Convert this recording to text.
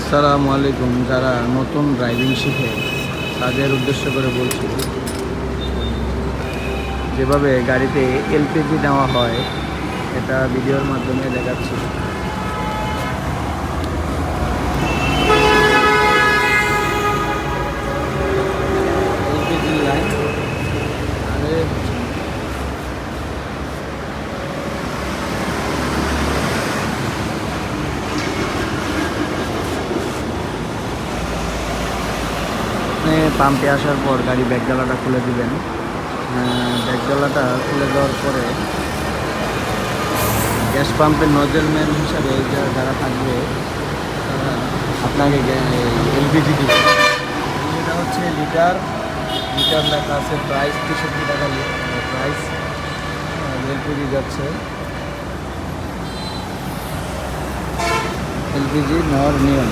আসসালামু আলাইকুম। যারা নতুন ড্রাইভিং শিখে তাদের উদ্দেশ্য করে বলছি, যেভাবে গাড়িতে এলপিজি নেওয়া হয় এটা ভিডিওর মাধ্যমে দেখাচ্ছি। এলপিজি লাইন পাম্পে আসার পর গাড়ি ব্যাকডালাটা খুলে দিবেন। ব্যাকডালাটা খুলে দেওয়ার পরে গ্যাস পাম্পের নজেলম্যান হিসাবে যারা থাকবে তারা আপনাকে এলপিজি দিবে। এটা হচ্ছে লিটার লিটার লেখা আছে, প্রাইস 63 টাকা প্রাইস। এলপিজি যাচ্ছে, এলপিজি নেওয়ার নিয়ম।